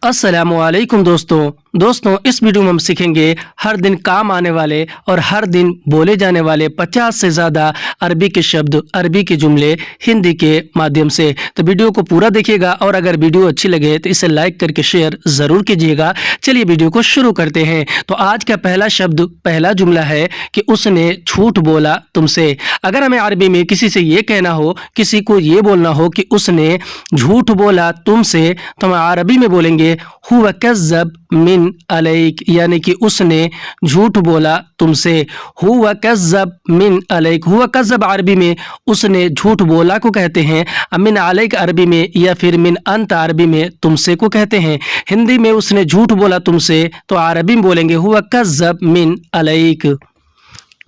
अस्सलामुअलैकुम दोस्तों इस वीडियो में हम सीखेंगे हर दिन काम आने वाले और हर दिन बोले जाने वाले 50 से ज़्यादा अरबी के शब्द, अरबी के जुमले हिंदी के माध्यम से। तो वीडियो को पूरा देखिएगा और अगर वीडियो अच्छी लगे तो इसे लाइक करके शेयर ज़रूर कीजिएगा। चलिए वीडियो को शुरू करते हैं। तो आज का पहला शब्द, पहला जुमला है कि उसने झूठ बोला तुमसे। अगर हमें अरबी में किसी से ये कहना हो, किसी को ये बोलना हो कि उसने झूठ बोला तुमसे, तो हम अरबी में बोलेंगे हुवा कज़्ज़ब मिन अलैक, यानी कि उसने झूठ बोला तुमसे। हुवा कज़्ज़ब मिन अलैक, हुवा कज़्ज़ब अरबी में उसने झूठ बोला को कहते हैं, मिन अलैक अरबी में या फिर मिन अंत अरबी में तुमसे को कहते हैं। हिंदी में उसने झूठ बोला तुमसे तो अरबी में बोलेंगे हुवा कज़्ज़ब मिन अलैक।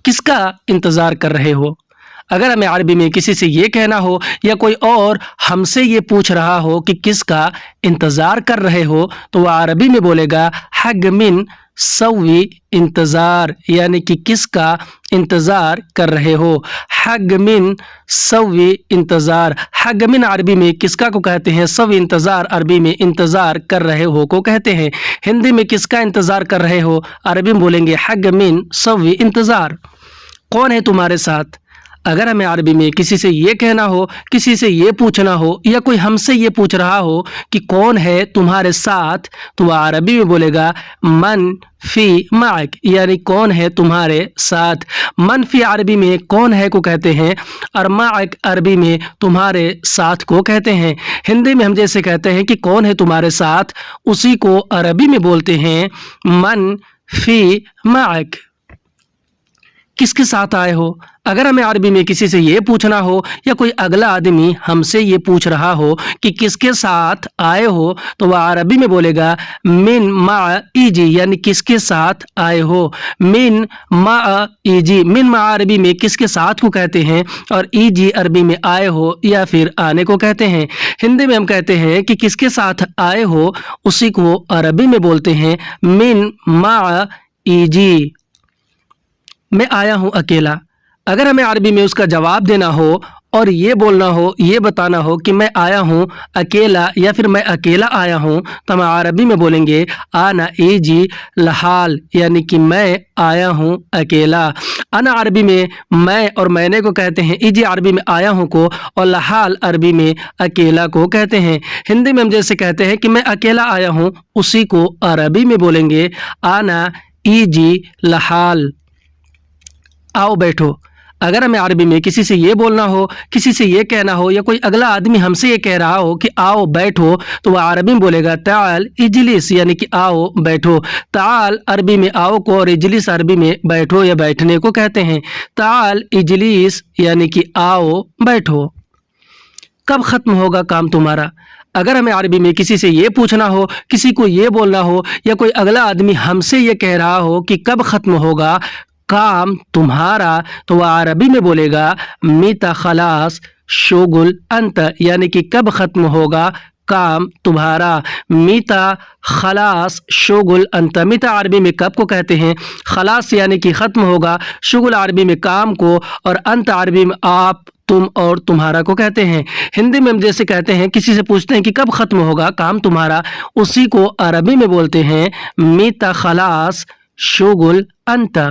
किसका इंतज़ार कर रहे हो? अगर हमें अरबी में किसी से ये कहना हो या कोई और हमसे ये पूछ रहा हो कि किसका इंतज़ार कर रहे हो, तो वह अरबी में बोलेगा हग मिन सवी इंतज़ार, यानी कि किसका इंतज़ार कर रहे हो। हग मिन सवी इंतज़ार, हग मिन अरबी में किसका को कहते हैं, सवी इंतज़ार अरबी में इंतज़ार कर रहे हो को कहते हैं। हिंदी में किसका इंतज़ार कर रहे हो, अरबी में बोलेंगे हग मिन सवी इंतज़ार। कौन है तुम्हारे साथ? अगर हमें अरबी में किसी से ये कहना हो, किसी से ये पूछना हो या कोई हमसे ये पूछ रहा हो कि कौन है तुम्हारे साथ, तो वह अरबी में बोलेगा मन फ़ी माक, यानी कौन है तुम्हारे साथ। मन फ़ी अरबी में कौन है को कहते हैं और माक अरबी में तुम्हारे साथ को कहते हैं। हिंदी में हम जैसे कहते हैं कि कौन है तुम्हारे साथ, उसी को अरबी में बोलते हैं मन फ़ी माक। किसके साथ आए हो? अगर हमें अरबी में किसी से ये पूछना हो या कोई अगला आदमी हमसे ये पूछ रहा हो कि किसके साथ आए हो, तो वह अरबी में बोलेगा मिन मा इजी, यानी किसके साथ आए हो। मिन मा इजी, मिन मा अरबी में किसके साथ को कहते हैं और इजी अरबी में आए हो या फिर आने को कहते हैं। हिंदी में हम कहते हैं कि किसके साथ आए हो, उसी को अरबी में बोलते हैं मिन मा इजी। मैं आया हूँ अकेला। अगर हमें अरबी में उसका जवाब देना हो और ये बोलना हो, ये बताना हो कि मैं आया हूँ अकेला या फिर मैं अकेला आया हूँ, तो हम अरबी में बोलेंगे आना एजी लहाल, यानी कि मैं आया हूँ अकेला। अना अरबी में मैं और मैंने को कहते हैं, इजी अरबी में आया हूँ को और लहाल अरबी में अकेला को कहते हैं। हिंदी में हम जैसे कहते हैं कि मैं अकेला आया हूँ, उसी को अरबी में बोलेंगे आना इजी लहाल। आओ बैठो। अगर हमें अरबी में किसी से ये बोलना हो, किसी से ये कहना हो या कोई अगला आदमी हमसे ये कह रहा हो कि आओ बैठो, तो वह अरबी में बोलेगा ताल इजलिस, यानी कि आओ बैठो। ताल अरबी में आओ को और इजलिस अरबी में बैठो या बैठने को कहते हैं। ताल इजलिस यानी कि आओ बैठो। कब ख़त्म होगा काम तुम्हारा? अगर हमें अरबी में किसी से ये पूछना हो, किसी को ये बोलना हो या कोई अगला आदमी हमसे ये कह रहा हो कि कब ख़त्म होगा काम तुम्हारा, तो वह अरबी में बोलेगा मीता खलास शोगुल अंत, यानी कि कब ख़त्म होगा काम तुम्हारा। मीता खलास शोगुल अंत, मीता अरबी में कब को कहते हैं, खलास यानी कि ख़त्म होगा, शुगुल अरबी में काम को और अंत अरबी में आप, तुम और तुम्हारा को कहते हैं। हिंदी में हम जैसे कहते हैं, किसी से पूछते हैं कि कब ख़त्म होगा काम तुम्हारा, उसी को अरबी में बोलते हैं मीता खलास शोगुल अंत।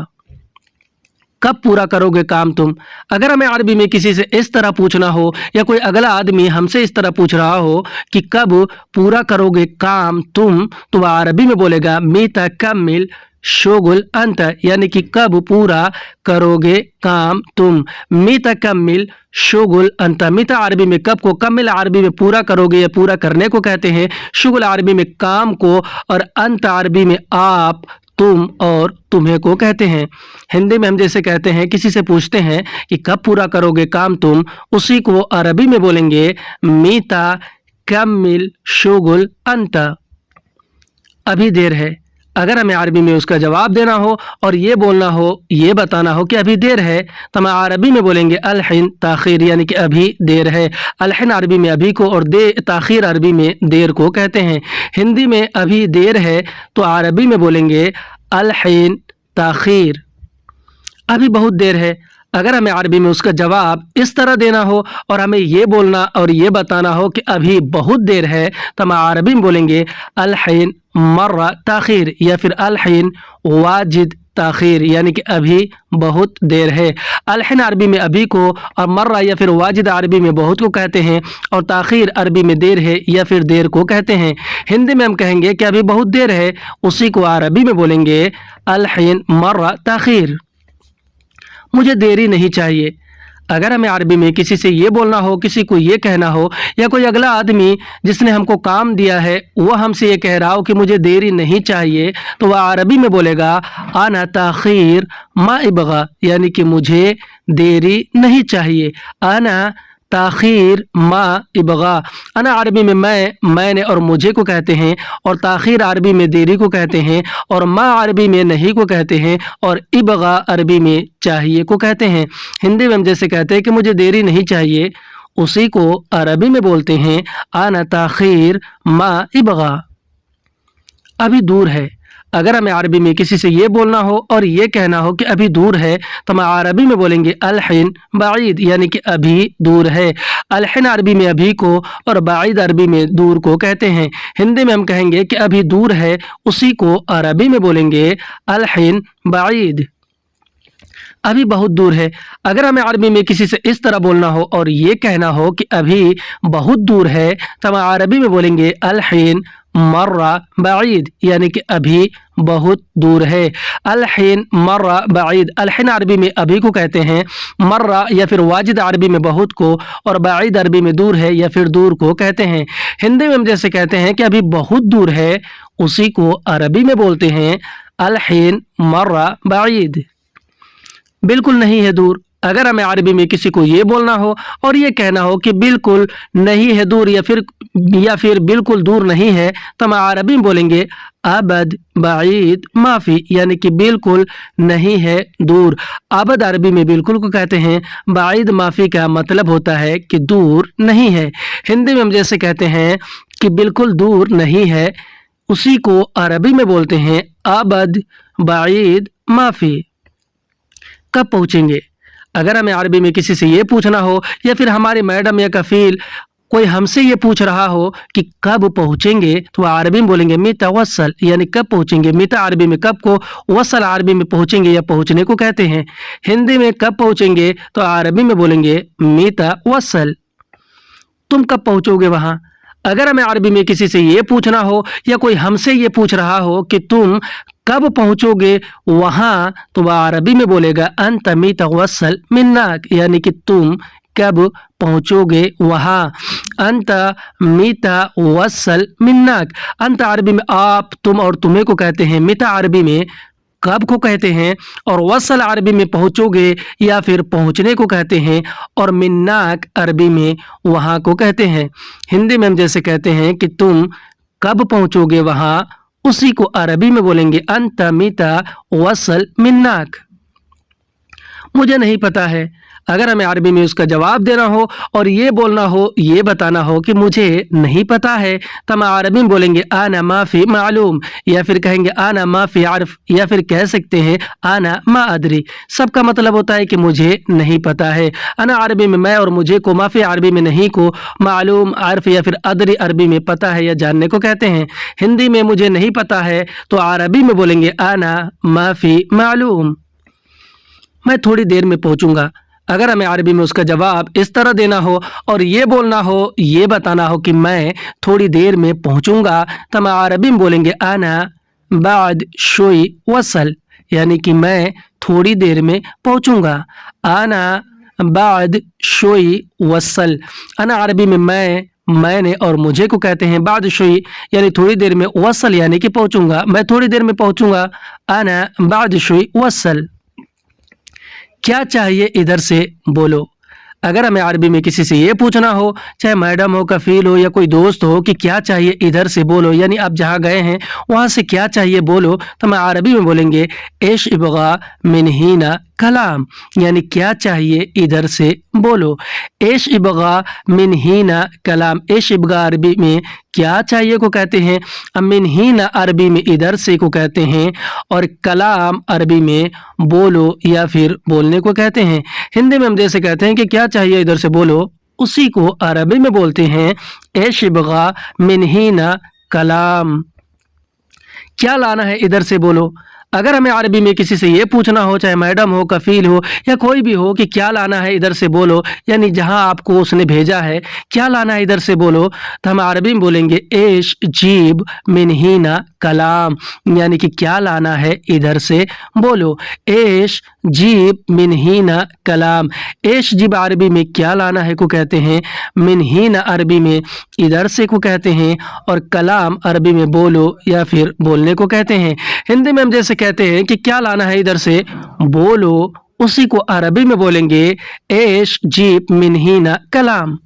कब पूरा करोगे काम तुम? अगर हमें अरबी में किसी से इस तरह पूछना हो या कोई अगला आदमी हमसे इस तरह पूछ रहा हो कि कब पूरा करोगे काम तुम, तो वह अरबी में बोलेगा मीता कमिल शोगुल अंत, यानी कि कब पूरा करोगे काम तुम। मीता कमिल शोगुल अंत, मीता अरबी में कब को, कमिल अरबी में पूरा करोगे या पूरा करने को कहते हैं, शुगुल अरबी में काम को और अंत अरबी में आप, तुम और तुम्हें को कहते हैं। हिंदी में हम जैसे कहते हैं, किसी से पूछते हैं कि कब पूरा करोगे काम तुम, उसी को अरबी में बोलेंगे मीता कमिल शुगुल अंत। अभी देर है। अगर हमें अरबी में उसका जवाब देना हो और ये बोलना हो, ये बताना हो कि अभी देर है, तो हम अरबी में बोलेंगे अलहिन ताखीर, यानी कि अभी देर है। अलहिन अरबी में अभी को और ताखीर अरबी में देर को कहते हैं। हिंदी में अभी देर है तो अरबी में बोलेंगे अलहिन ताखीर। अभी बहुत देर है। अगर हमें अरबी में उसका जवाब इस तरह देना हो और हमें ये बोलना और ये बताना हो कि अभी बहुत देर है, तो हम अरबी में बोलेंगे अल-हिन मर्रा ताखीर या फिर अल-हिन वाजिद ताखीर, यानी कि अभी बहुत देर है। अल-हिन अरबी में अभी को और मर्रा या फिर वाजिद अरबी में बहुत को कहते हैं और ताखीर अरबी में देर है या फिर देर को कहते हैं। हिंदी में हम कहेंगे कि अभी बहुत देर है, उसी को अरबी में बोलेंगे अल-हिन मर्रा ताखीर। मुझे देरी नहीं चाहिए। अगर हमें अरबी में किसी से ये बोलना हो, किसी को ये कहना हो, या कोई अगला आदमी जिसने हमको काम दिया है वह हमसे ये कह रहा हो कि मुझे देरी नहीं चाहिए, तो वह अरबी में बोलेगा आना ताखीर मा इबगा, यानी कि मुझे देरी नहीं चाहिए। आना ताखीर मा इबगा। अना अरबी में मैंने और मुझे को कहते हैं, और ताखीर अरबी में देरी को कहते हैं, और मा अरबी में नहीं को कहते हैं, और इबगा अरबी में चाहिए को कहते हैं। हिंदी में हम जैसे कहते हैं कि मुझे देरी नहीं चाहिए, उसी को अरबी में बोलते हैं आना ताखीर मा इबगा। अभी दूर है। अगर हमें अरबी में किसी से ये बोलना हो और ये कहना हो कि अभी दूर है, तो हम अरबी में बोलेंगे अल-हिन बाईद, यानी कि अभी दूर है। अल-हिन अरबी में अभी को और बाईद अरबी में दूर को कहते हैं। हिंदी में हम कहेंगे कि अभी दूर है, उसी को अरबी में बोलेंगे अल-हिन बाईद। अभी बहुत दूर है। अगर हमें अरबी में किसी से इस तरह बोलना हो और ये कहना हो कि अभी बहुत दूर है, तो हम अरबी में बोलेंगे अल-हिन मर्रा बाईद, यानी कि अभी बहुत दूर है। अल-हिन मर्रा बाईद। अल-हिन अरबी में अभी को कहते हैं, मर्रा या फिर वाजिद अरबी में बहुत को, और बाईद अरबी में दूर है या फिर दूर को कहते हैं। हिंदी में हम जैसे कहते हैं कि अभी बहुत दूर है, उसी को अरबी में बोलते हैं अल-हिन मर्रा बाईद। बिल्कुल नहीं है दूर। अगर हमें अरबी में किसी को ये बोलना हो और ये कहना हो कि बिल्कुल नहीं है दूर या फिर बिल्कुल दूर नहीं है, तो हम अरबी में बोलेंगे अबद बाईद माफ़ी, यानी कि बिल्कुल नहीं है दूर। अबद अरबी में बिल्कुल को कहते हैं, बाईद माफ़ी का मतलब होता है कि दूर नहीं है। हिंदी में हम जैसे कहते हैं कि बिल्कुल दूर नहीं है, उसी को अरबी में बोलते हैं अबद बाईद माफ़ी। कब पहुँचेंगे? अगर हमें अरबी में किसी से ये पूछना हो या फिर हमारी मैडम या कफ़ील कोई हमसे ये पूछ रहा हो कि कब पहुँचेंगे, तो अरबी में बोलेंगे मीता वसल, यानी कब पहुँचेंगे। मीता अरबी में कब को, वसल अरबी में पहुँचेंगे या पहुँचने को कहते हैं। हिंदी में कब पहुँचेंगे, तो अरबी में बोलेंगे मीता वसल। तुम कब पहुँचोगे वहाँ? अगर हमें अरबी में किसी से ये पूछना हो या कोई हमसे ये पूछ रहा हो कि तुम कब पहुँचोगे वहाँ, तो वह अरबी में बोलेगा अंत मीता वसल मिन्नाक, यानी कि तुम कब पहुँचोगे वहाँ। अंत मीता वसल मिन्नाक। अंत अरबी में आप, तुम और तुम्हें को कहते हैं। मीता अरबी में कब को कहते हैं, और वसल अरबी में पहुँचोगे या फिर पहुँचने को कहते हैं, और मिन्नाक अरबी में वहाँ को कहते हैं। हिंदी में हम जैसे कहते हैं कि तुम कब पहुँचोगे वहाँ, उसी को अरबी में बोलेंगे अंत मीता वसल मिन्नाक। मुझे नहीं पता है। अगर हमें अरबी में उसका जवाब देना हो और ये बोलना हो, ये बताना हो कि मुझे नहीं पता है, तो हम अरबी में बोलेंगे आना माफ़ी मालूम, या फिर कहेंगे आना माफ़ी आर्फ, या फिर कह सकते हैं आना मा अदरी। सबका मतलब होता है कि मुझे नहीं पता है। आना अरबी में मैं और मुझे को, माफ़ी अरबी में नहीं को, मालूम आर्फ या फिर अदरी अरबी में पता है या जानने को कहते हैं। हिंदी में मुझे नहीं पता है, तो अरबी में बोलेंगे आना माफ़ी मालूम। मैं थोड़ी देर में पहुँचूँगा। अगर हमें अरबी में उसका जवाब इस तरह देना हो और ये बोलना हो, ये बताना हो कि मैं थोड़ी देर में पहुँचूँगा, तो हम अरबी में बोलेंगे आना बाद शुई वसल, यानी कि मैं थोड़ी देर में पहुँचूँगा। आना बाद शुई वसल। आना अरबी में मैंने और मुझे को कहते हैं, बाद शुई यानी थोड़ी देर में, वसल यानी कि पहुँचूँगा। मैं थोड़ी देर में पहुँचूँगा। आना बाद शुई वसल। क्या चाहिए इधर से बोलो। अगर हमें अरबी में किसी से ये पूछना हो, चाहे मैडम हो, कफ़ील हो या कोई दोस्त हो, कि क्या चाहिए इधर से बोलो, यानी आप जहाँ गए हैं वहाँ से क्या चाहिए बोलो, तो हम अरबी में बोलेंगे एश इबगा मिन हीना कलाम, यानी क्या चाहिए इधर से बोलो। एश इबगा मिन हीना कलाम, एश इबगा अरबी में क्या चाहिए को कहते हैं, मिन हीना अरबी में इधर से को कहते हैं, और कलाम अरबी में बोलो या फिर बोलने को कहते हैं। हिंदी में हम जैसे कहते हैं कि क्या चाहिए इधर से बोलो, उसी को अरबी में बोलते हैं एश इबगा मिन हीना कलाम। क्या लाना है इधर से बोलो। अगर हमें अरबी में किसी से ये पूछना हो, चाहे मैडम हो, कफील हो या कोई भी हो, कि क्या लाना है इधर से बोलो, यानी जहां आपको उसने भेजा है क्या लाना है इधर से बोलो, तो हम अरबी में बोलेंगे एश जीब मिन हीना कलाम, यानी कि क्या लाना है इधर से बोलो। एश जीब मिन हीना कलाम, एश जीब अरबी में क्या लाना है को कहते हैं, मिन हीना अरबी में इधर से को कहते हैं, और कलाम अरबी में बोलो या फिर बोलने को कहते हैं। हिंदी में हम जैसे कहते हैं कि क्या लाना है इधर से बोलो, उसी को अरबी में बोलेंगे एश जीब मिन हीना कलाम।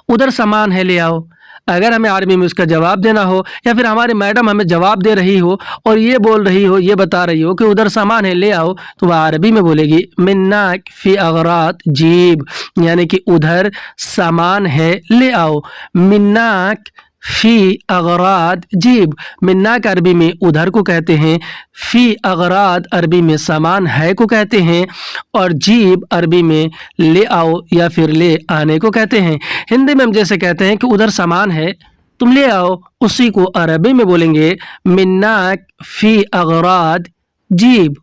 उधर सामान है ले आओ। अगर हमें अरबी में उसका जवाब देना हो, या फिर हमारी मैडम हमें जवाब दे रही हो और ये बोल रही हो, ये बता रही हो कि उधर सामान है ले आओ, तो वह अरबी में बोलेगी मिन्नाक फी अगरात जीब, यानी कि उधर सामान है ले आओ। मिन्नाक फी अगराद जीब, मिन्नाक अरबी में उधर को कहते हैं, फी अगराद अरबी में सामान है को कहते हैं, और जीब अरबी में ले आओ या फिर ले आने को कहते हैं। हिंदी में हम जैसे कहते हैं कि उधर सामान है तुम ले आओ, उसी को अरबी में बोलेंगे मिन्नाक फी अगराद जीब।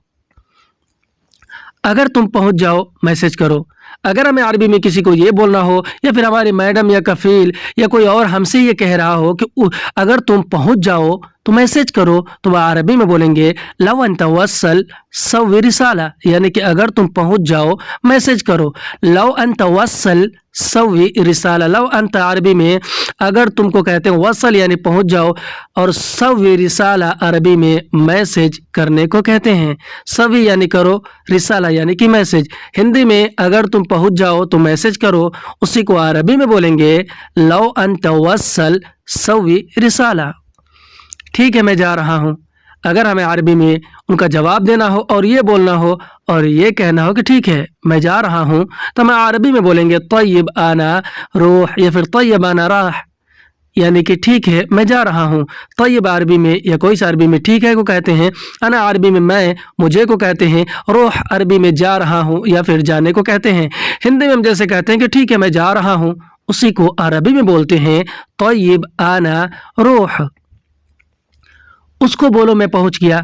अगर तुम पहुंच जाओ मैसेज करो। अगर हमें अरबी में किसी को ये बोलना हो, या फिर हमारी मैडम या कफील या कोई और हमसे ये कह रहा हो कि अगर तुम पहुंच जाओ तो मैसेज करो, तो वह अरबी में बोलेंगे लव अन तवस्सल सव्वी रिसाला, यानी कि अगर तुम पहुंच जाओ मैसेज करो। लव अन तवस्सल सव्वी रिसाला, लव अंत अरबी में अगर तुमको कहते हैं वसल यानी पहुंच जाओ, और सव्वी रिसाला अरबी में मैसेज करने को कहते हैं। सवी यानी करो, रिसाला यानी कि मैसेज। हिंदी में अगर तुम पहुंच जाओ तो मैसेज करो, उसी को अरबी में बोलेंगे लव अन तवस्सल सव्वी रिसाला। ठीक है मैं जा रहा हूँ। अगर हमें अरबी में उनका जवाब देना हो और ये बोलना हो और ये कहना हो कि ठीक है मैं जा रहा हूँ, तो हम अरबी में बोलेंगे तय्यब आना रूह या फिर तय्यब आना राह, यानी कि ठीक है मैं जा रहा हूँ। तय्यब अरबी में या कोई सा अरबी में ठीक है को कहते हैं, अना अरबी में मैं मुझे को कहते हैं, रूह अरबी में जा रहा हूँ या फिर जाने को कहते हैं। हिंदी में हम जैसे कहते हैं कि ठीक है मैं जा रहा हूँ, उसी को अरबी में बोलते हैं तय्यब आना रूह। उसको बोलो मैं पहुंच गया।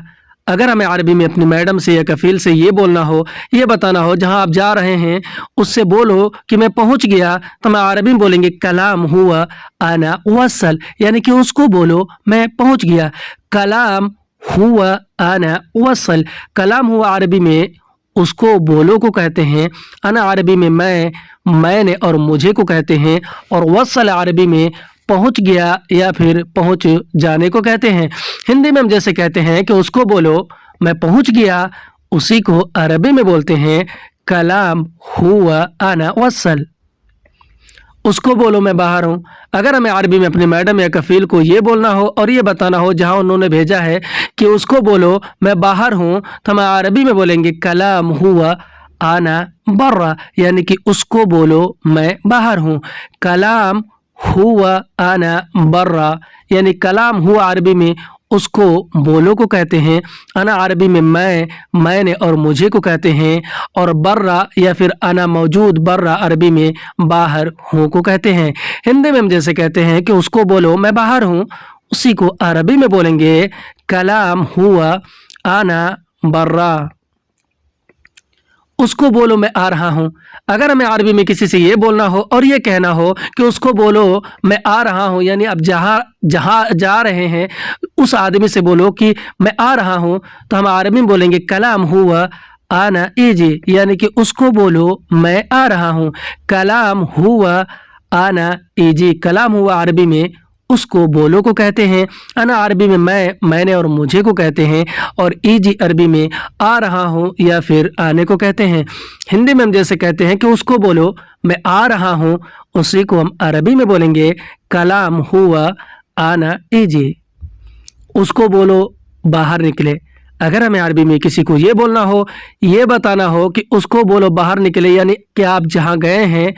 अगर हमें अरबी में अपनी मैडम से या कफील से ये बोलना हो, ये बताना हो जहां आप जा रहे हैं उससे बोलो कि मैं पहुंच गया, तो मैं अरबी में बोलेंगे कलाम हुआ आना वसल, यानी कि उसको बोलो मैं पहुंच गया। कलाम हुआ आना वसल, कलाम हुआ अरबी में उसको बोलो को कहते हैं, अना अरबी में मैंने और मुझे को कहते हैं, और वसल अरबी में पहुंच गया या फिर पहुंच जाने को कहते हैं। हिंदी में हम जैसे कहते हैं कि उसको बोलो मैं पहुंच गया, उसी को अरबी में बोलते हैं कलाम हुआ आना वसल। उसको बोलो मैं बाहर हूँ। अगर हमें अरबी में अपने मैडम या कफील को ये बोलना हो और ये बताना हो जहाँ उन्होंने भेजा है कि उसको बोलो मैं बाहर हूँ, तो हम अरबी में बोलेंगे कलाम हुआ आना बर्रा, यानी कि उसको बोलो मैं बाहर हूँ। कलाम हुआ आना बर्रा, यानी कलाम हुआ अरबी में उसको बोलो को कहते हैं, अना अरबी में मैंने और मुझे को कहते हैं, और बर्रा या फिर अना मौजूद बर्रा अरबी में बाहर हूँ को कहते हैं। हिंदी में हम जैसे कहते हैं कि उसको बोलो मैं बाहर हूँ, उसी को अरबी में बोलेंगे कलाम हुआ आना बर्रा। उसको बोलो मैं आ रहा हूँ। अगर हमें अरबी में किसी से ये बोलना हो और ये कहना हो कि उसको बोलो मैं आ रहा हूँ, यानी अब जहाँ जहाँ जा रहे हैं उस आदमी से बोलो कि मैं आ रहा हूँ, तो हम अरबी में बोलेंगे कलाम हुआ आना इजी, यानी कि उसको बोलो मैं आ रहा हूँ। कलाम हुआ आना इजी, कलाम हुआ अरबी में उसको बोलो को कहते हैं, अना अरबी में मैंने और मुझे को कहते हैं, और इजी अरबी में आ रहा हूँ या फिर आने को कहते हैं। हिंदी में हम जैसे कहते हैं कि उसको बोलो मैं आ रहा हूँ, उसी को हम अरबी में बोलेंगे कलाम हुआ आना इजी। उसको बोलो बाहर निकले। अगर हमें अरबी में किसी को ये बोलना हो, ये बताना हो कि उसको बोलो बाहर निकले, यानी कि आप जहाँ गए हैं,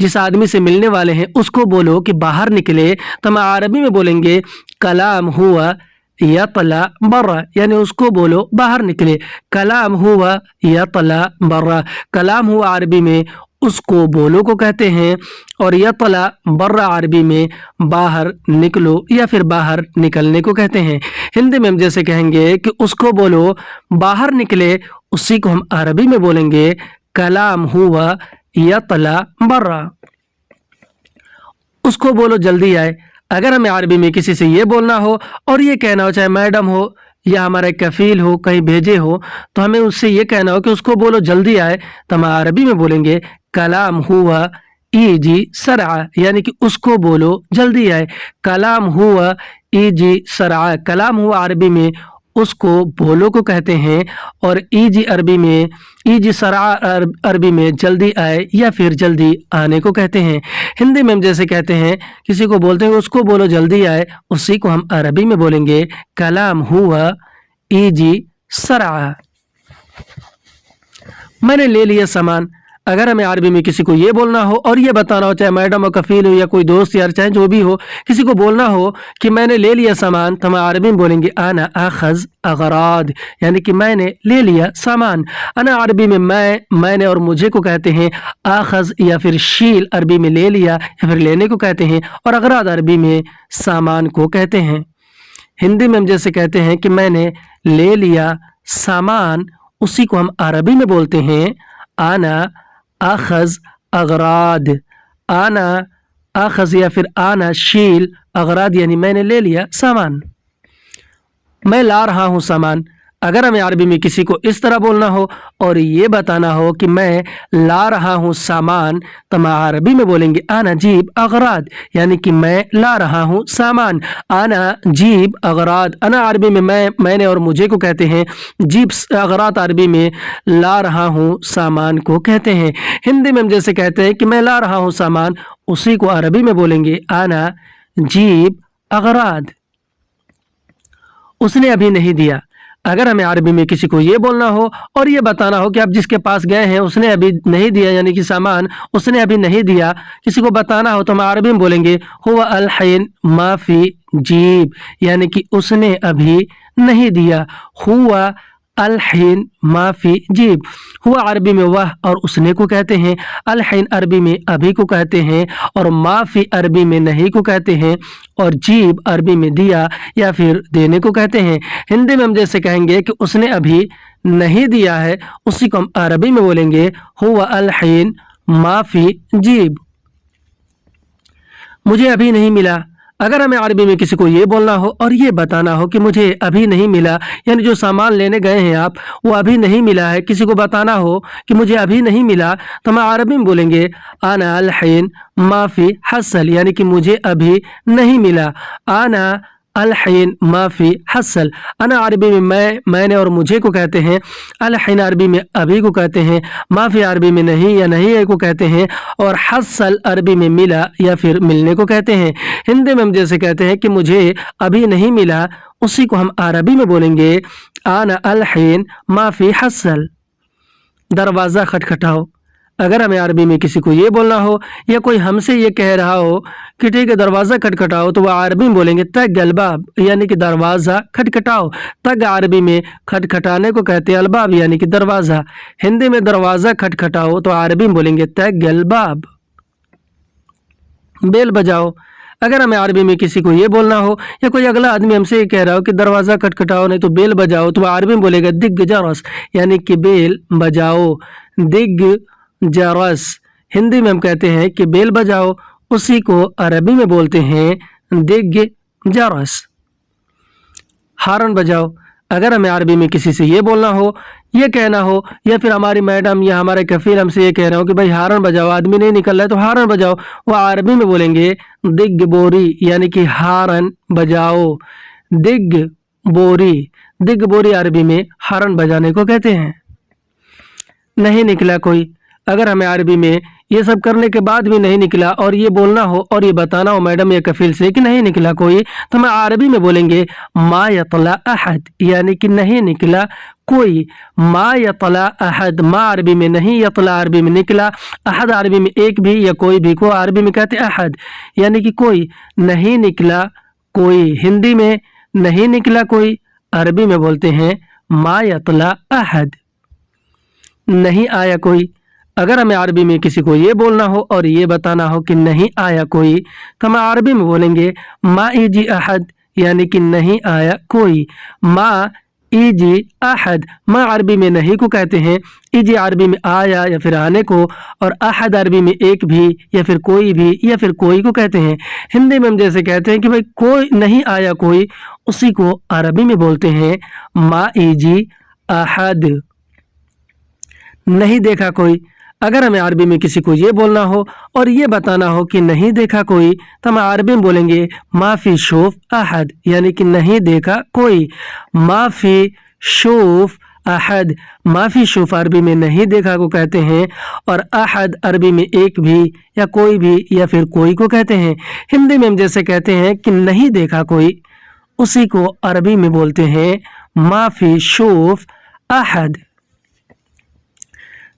जिस आदमी से मिलने वाले हैं उसको बोलो कि बाहर निकले, तो हम अरबी में बोलेंगे कलाम हुआ यतला बर्रा, यानी उसको बोलो बाहर निकले। कलाम हुआ यतला बर्रा, कलाम हुआ अरबी में उसको बोलो को कहते हैं, और यतला बर्रा अरबी में बाहर निकलो या फिर बाहर निकलने को कहते हैं। हिंदी में हम जैसे कहेंगे कि उसको बोलो बाहर निकले, उसी को हम अरबी में बोलेंगे कलाम हुआ यतला बर्रा। उसको बोलो जल्दी आए। अगर हमें अरबी में किसी से ये बोलना हो और ये कहना हो, चाहे मैडम हो या हमारा कफील हो, कहीं भेजे हो, तो हमें उससे ये कहना हो कि उसको बोलो जल्दी आए, तो हम अरबी में बोलेंगे कलाम हुआ ईजी सरआ, यानी कि उसको बोलो जल्दी आए। कलाम हुआ ईजी सरआ, कलाम हुआ अरबी में उसको बोलो को कहते हैं, और ईजी अरबी में ईजी सरआ अरबी में जल्दी आए या फिर जल्दी आने को कहते हैं। हिंदी में हम जैसे कहते हैं, किसी को बोलते हैं उसको बोलो जल्दी आए, उसी को हम अरबी में बोलेंगे कलाम हुआ ईजी सरआ। मैंने ले लिया सामान। अगर हमें अरबी में किसी को ये बोलना हो और ये बताना हो, चाहे मैडम हो, कफील हो या कोई दोस्त यार, चाहे जो भी हो, किसी को बोलना हो कि मैंने ले लिया सामान, तो हम अरबी में बोलेंगे आना आखज अगराद, यानी कि मैंने ले लिया सामान। अना अरबी में मैंने और मुझे को कहते हैं। आखज या फिर शील अरबी में ले लिया या फिर लेने को कहते हैं, और अगराद अरबी में सामान को कहते हैं। हिंदी में हम जैसे कहते हैं कि मैंने ले लिया सामान, उसी को हम अरबी में बोलते हैं आना आखज अगराद। आना आखज या फिर आना शील अगराद, यानी मैंने ले लिया सामान। मैं ला रहा हूँ सामान। अगर हमें अरबी में किसी को इस तरह बोलना हो और ये बताना हो कि मैं ला रहा हूँ सामान, तो हम अरबी में बोलेंगे आना जीब अगराद, यानी कि मैं ला रहा हूँ सामान। आना जीब अगराद। अना अरबी में मैंने और मुझे को कहते हैं। जीब अगराद अरबी में ला रहा हूँ सामान को कहते हैं। हिंदी में हम जैसे कहते हैं कि मैं ला रहा हूँ सामान, उसी को अरबी में बोलेंगे आना जीब अगराद। उसने अभी नहीं दिया। अगर हमें अरबी में किसी को ये बोलना हो और ये बताना हो कि आप जिसके पास गए हैं उसने अभी नहीं दिया, यानी कि सामान उसने अभी नहीं दिया, किसी को बताना हो, तो हम अरबी में बोलेंगे हुआ अल हैन माफी जीब, यानी कि उसने अभी नहीं दिया। हुआ अल हैन माफी जीब। हुआ अरबी में वह और उसने को कहते हैं। अल हैन अरबी में अभी को कहते हैं, और माफी अरबी में नहीं को कहते हैं, और जीब अरबी में दिया या फिर देने को कहते हैं। हिंदी में हम जैसे कहेंगे कि उसने अभी नहीं दिया है, उसी को हम अरबी में बोलेंगे हुआ अल हैन माफी जीब। मुझे अभी नहीं मिला। अगर हमें अरबी में किसी को ये बोलना हो और ये बताना हो कि मुझे अभी नहीं मिला, यानी जो सामान लेने गए हैं आप वो अभी नहीं मिला है, किसी को बताना हो कि मुझे अभी नहीं मिला, तो हम अरबी में बोलेंगे आना अल हैन माफी हसल, यानी कि मुझे अभी नहीं मिला। आना अल हैन माफी हसल। अना अरबी में मैंने और मुझे को कहते हैं। अल हैन अरबी में अभी को कहते हैं। माफी अरबी में नहीं या नहीं है को कहते हैं, और हसल अरबी में मिला या फिर मिलने को कहते हैं। हिंदी में हम जैसे कहते हैं कि मुझे अभी नहीं मिला, उसी को हम अरबी में बोलेंगे आना अल हैन माफी हसल। दरवाज़ा खटखटाओ। अगर हमें अरबी में किसी को ये बोलना हो या कोई हमसे ये कह रहा हो कि ठीक है दरवाज़ा खटखटाओ, तो वह अरबी में बोलेंगे तग अलबाब, यानी कि दरवाज़ा खटखटाओ। तग अरबी में खटखटाने को कहते हैं, अलबाब यानी कि दरवाज़ा। हिंदी में दरवाज़ा खटखटाओ तो अरबी में बोलेंगे तग अलबाब। बेल बजाओ। अगर हमें अरबी में किसी को ये बोलना हो या कोई अगला आदमी हमसे ये कह रहा हो कि दरवाज़ा खटखटाओ नहीं तो बेल बजाओ, तो वह अरबी में बोलेगा दिग जरस, यानी कि बेल बजाओ। दिग जरस। हिंदी में हम कहते हैं कि बेल बजाओ, उसी को अरबी में बोलते हैं दिग जरस। हारन बजाओ। अगर हमें अरबी में किसी से ये बोलना हो, ये कहना हो, या फिर हमारी मैडम या हमारे कफील हमसे ये कह रहे हो कि भाई हारन बजाओ, आदमी नहीं निकल रहा है तो हारन बजाओ, वह अरबी में बोलेंगे दिग बोरी, यानी कि हारन बजाओ। दिग बोरी। दिग बोरी अरबी में हारन बजाने को कहते हैं। नहीं निकला कोई। अगर हमें अरबी में ये सब करने के बाद भी नहीं निकला और ये बोलना हो और ये बताना हो मैडम या कफील से कि नहीं निकला कोई, तो हम अरबी में बोलेंगे मा यतला अहद, यानी कि नहीं निकला कोई। मा यतला अहद, मा अरबी में नहीं, यतला अरबी में निकला, अहद अरबी में एक भी या कोई भी को अरबी में कहते अहद, यानी कि कोई, नहीं निकला कोई। हिंदी में नहीं निकला कोई, अरबी में बोलते हैं मा यतला अहद। नहीं आया कोई, अगर हमें अरबी में किसी को ये बोलना हो और ये बताना हो कि नहीं आया कोई, तो हम अरबी में बोलेंगे मा इजी अहद, यानी कि नहीं आया कोई। मा इजी अहद, मा अरबी में नहीं को कहते हैं, इजी अरबी में आया या फिर आने को, और अहद अरबी में एक भी या फिर कोई भी या फिर कोई को कहते हैं। हिंदी में हम जैसे कहते हैं कि भाई कोई नहीं आया कोई, उसी को अरबी में बोलते हैं मा इजी अहद। नहीं देखा कोई, अगर हमें अरबी में किसी को ये बोलना हो और ये बताना हो कि नहीं देखा कोई, तो हम अरबी में बोलेंगे माफ़ी शोफ अहद, यानी कि नहीं देखा कोई। माफ़ी शोफ अहद, माफ़ी शोफ अरबी में नहीं देखा को कहते हैं, और अहद अरबी में एक भी या कोई भी या फिर कोई को कहते हैं। हिंदी में हम जैसे कहते हैं कि नहीं देखा कोई, उसी को अरबी में बोलते हैं माफ़ी शोफ अहद।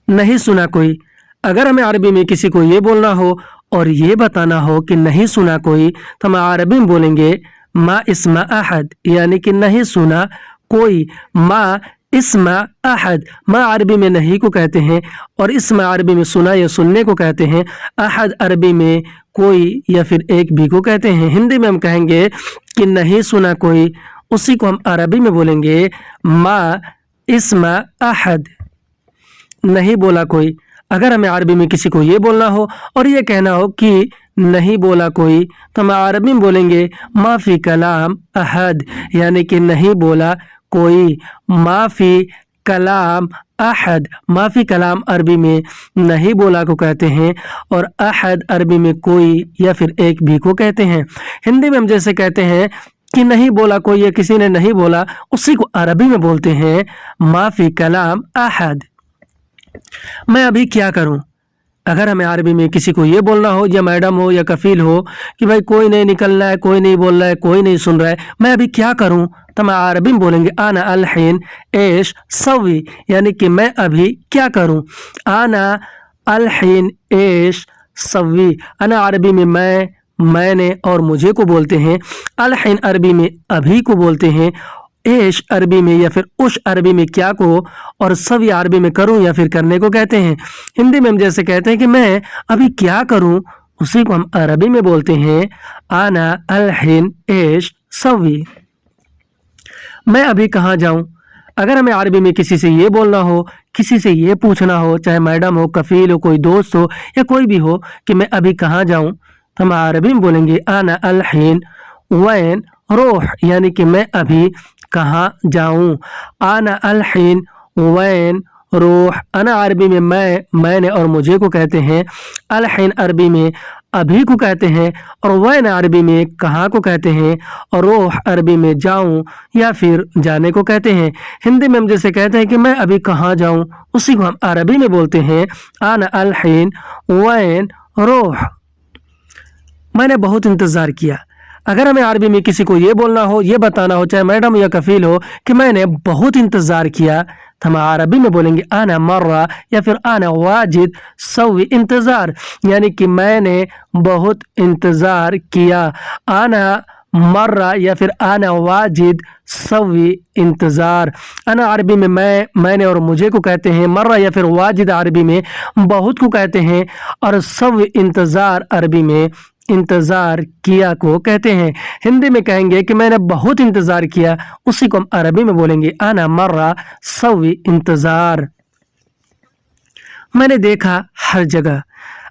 नहीं सुना कोई, अगर हमें अरबी में किसी को ये बोलना हो और ये बताना हो कि नहीं सुना कोई, तो हम अरबी में बोलेंगे मा इस्मा अहद, यानी कि नहीं सुना कोई। मा इस्मा अहद, मा अरबी में नहीं को कहते हैं और इस्मा अरबी में सुना या सुनने को कहते हैं। अहद अरबी में कोई या फिर एक भी को कहते हैं। हिंदी में हम कहेंगे कि नहीं सुना कोई, उसी को हम अरबी में बोलेंगे मा इस्मा अहद। नहीं बोला कोई, अगर हमें अरबी में किसी को ये बोलना हो और ये कहना हो कि नहीं बोला कोई, तो हम अरबी में बोलेंगे माफ़ी कलाम अहद, यानी कि नहीं बोला कोई। माफ़ी कलाम अहद, माफ़ी कलाम अरबी में नहीं बोला को कहते हैं और अहद अरबी में कोई या फिर एक भी को कहते हैं। हिंदी में हम जैसे कहते हैं कि नहीं बोला कोई या किसी ने नहीं बोला, उसी को अरबी में बोलते हैं माफ़ी कलाम अहद। मैं अभी क्या करूं, अगर हमें अरबी में किसी को ये बोलना हो या मैडम हो या कफील हो कि भाई कोई नहीं निकल रहा है, कोई नहीं बोल रहा है, कोई नहीं सुन रहा है, मैं अभी क्या करूं, तो मैं अरबी में बोलेंगे आना अलहीन एश सवी, यानी कि मैं अभी क्या करूं। आना अलहीन एश सवी, आना अरबी में मैं, मैंने और मुझे को बोलते हैं। अलहीन अरबी में अभी को बोलते हैं। एश अरबी में या फिर उश अरबी में क्या को, और सवी अरबी में करूं या फिर करने को कहते हैं। हिंदी में हम जैसे कहते हैं कि मैं अभी क्या करूं, उसी को हम अरबी में बोलते हैं आना अलहीन एश सवी। मैं अभी कहाँ जाऊं, अगर हमें अरबी में किसी से ये बोलना हो, किसी से ये पूछना हो, चाहे मैडम हो, कफील हो, कोई दोस्त हो या कोई भी हो कि मैं अभी कहाँ जाऊं, तो हम अरबी में बोलेंगे आना अलहीन वैन रोह, यानी कि मैं अभी कहाँ जाऊं। आना अलहीन वैन रोह, अना अरबी में मैं, मैंने और मुझे को कहते हैं। अलहीन अरबी में अभी को कहते हैं और वैन अरबी में कहाँ को कहते हैं, और रोह अरबी में जाऊं या फिर जाने को कहते हैं। हिंदी में हम जैसे कहते हैं कि मैं अभी कहाँ जाऊं, उसी को हम अरबी में बोलते हैं आना अलहीन वैन रोह। मैंने बहुत इंतज़ार किया, अगर हमें अरबी में किसी को ये बोलना हो, ये बताना हो, चाहे मैडम या कफील हो कि मैंने बहुत इंतज़ार किया, तो हम अरबी में बोलेंगे आना मर्रा या फिर आना वाजिद सवी इंतज़ार, यानी कि मैंने बहुत इंतज़ार किया। आना मर्रा या फिर आना वाजिद सवी इंतज़ार। अना अरबी में मैं, मैंने और मुझे को कहते हैं। मर्रा या फिर वाजिद अरबी में बहुत को कहते हैं, और सवी इंतज़ार अरबी में इंतज़ार किया को कहते हैं। हिंदी में कहेंगे कि मैंने बहुत इंतज़ार किया, उसी को हम अरबी में बोलेंगे आना मर्रा सवी इंतज़ार। मैंने देखा हर जगह,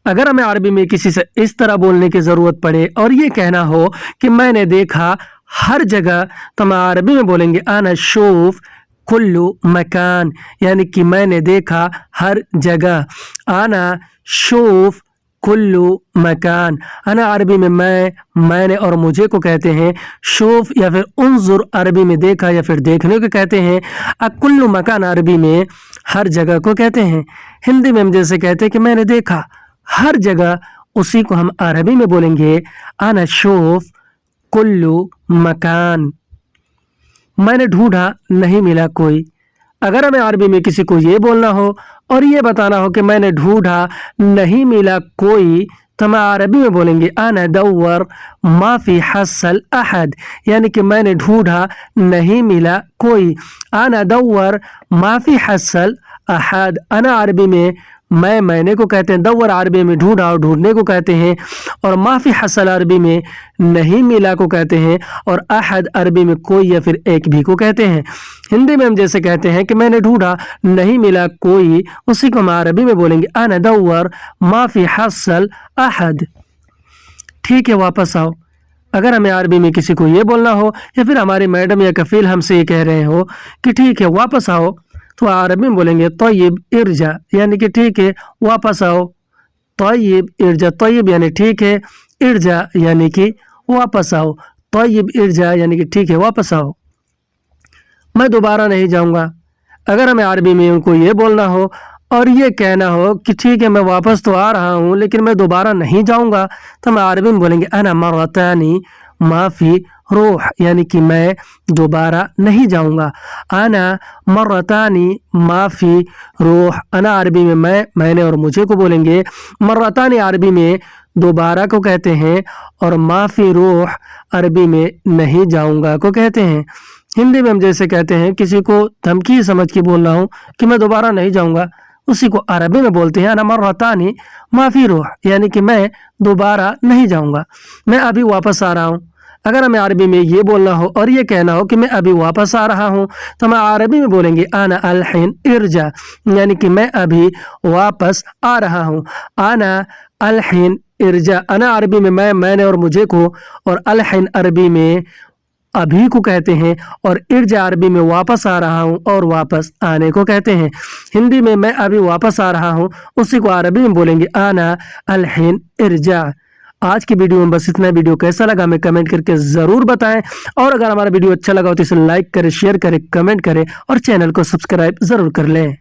अगर हमें अरबी में किसी से इस तरह बोलने की ज़रूरत पड़े और ये कहना हो कि मैंने देखा हर जगह, तो हम अरबी में बोलेंगे आना शूफ कुल्लु मकान, यानी कि मैंने देखा हर जगह। आना शूफ कुल्लु मकान, अना अरबी में मैं, मैंने और मुझे को कहते हैं। शूफ या फिर उन्जुर अरबी में देखा या फिर देखने को कहते हैं। कुल्लु मकान अरबी में हर जगह को कहते हैं। हिंदी में हम जैसे कहते हैं कि मैंने देखा हर जगह उसी को हम अरबी में बोलेंगे अना शूफ कुल्लू मकान। मैंने ढूंढा नहीं मिला कोई। अगर हमें अरबी में किसी को ये बोलना हो और ये बताना हो कि मैंने ढूंढा नहीं मिला कोई, तो हम अरबी में बोलेंगे अना दव्वर माफी हसल अहद, यानी कि मैंने ढूंढा नहीं मिला कोई। अना दव्वर माफी हसल अहद। अना अरबी में मैंने को कहते हैं, दव्वर अरबी में ढूंढा और ढूंढने को कहते हैं, और माफी हसल अरबी में नहीं मिला को कहते हैं, और अहद अरबी में कोई या फिर एक भी को कहते हैं। हिंदी में हम जैसे कहते हैं कि मैंने ढूंढा नहीं मिला कोई, उसी को हम अरबी में बोलेंगे अना दव्वर माफी हसल अहद। ठीक है, वापस आओ। अगर हमें अरबी में किसी को ये बोलना हो या फिर हमारी मैडम या कफील हमसे ये कह रहे हो कि ठीक है वापस आओ, तो अरबी में बोलेंगे तय्यब इर्जा, यानी कि ठीक है वापस आओ। तय्यब इर्जा, तय्यब यानी ठीक है, इर्जा यानी कि वापस आओ। तय्यब इर्जा यानी कि ठीक है वापस आओ। मैं दोबारा नहीं जाऊंगा। अगर हमें अरबी में उनको ये बोलना हो और ये कहना हो कि ठीक है मैं वापस तो आ रहा हूँ लेकिन मैं दोबारा नहीं जाऊंगा, तो हम अरबी में बोलेंगे अना मरतानी माफी रूह, यानी कि मैं दोबारा नहीं जाऊंगा। अना मर्रतानी माफी रूह। अना अरबी में मैंने और मुझे को बोलेंगे। मर्रतानी अरबी में दोबारा को कहते हैं, और माफी रूह अरबी में नहीं जाऊंगा को कहते हैं। हिंदी में हम जैसे कहते हैं किसी को धमकी समझ के बोल रहा हूँ कि मैं दोबारा नहीं जाऊंगा, उसी को अरबी में बोलते हैं अना मर्रतानी माफी रूह, यानी कि मैं दोबारा नहीं जाऊंगा, मैं अभी वापस आ रहा हूँ। अगर हमें अरबी में ये बोलना हो और ये कहना हो कि मैं अभी वापस आ रहा हूँ, तो हम अरबी में बोलेंगे अना अलहिन इर्जा, यानी कि मैं अभी वापस आ रहा हूँ। अना अलहिन इर्जा। अना अरबी में मैंने और मुझे को, और अलहिन अरबी में अभी को कहते हैं, और इर्जा अरबी में वापस आ रहा हूँ और वापस आने को कहते हैं। हिंदी में मैं अभी वापस आ रहा हूँ, उसी को अरबी में बोलेंगे अना अलहिन इर्जा। आज की वीडियो में बस इतना। वीडियो कैसा लगा हमें कमेंट करके ज़रूर बताएं, और अगर हमारा वीडियो अच्छा लगा हो तो इसे लाइक करें, शेयर करें, कमेंट करें और चैनल को सब्सक्राइब ज़रूर कर लें।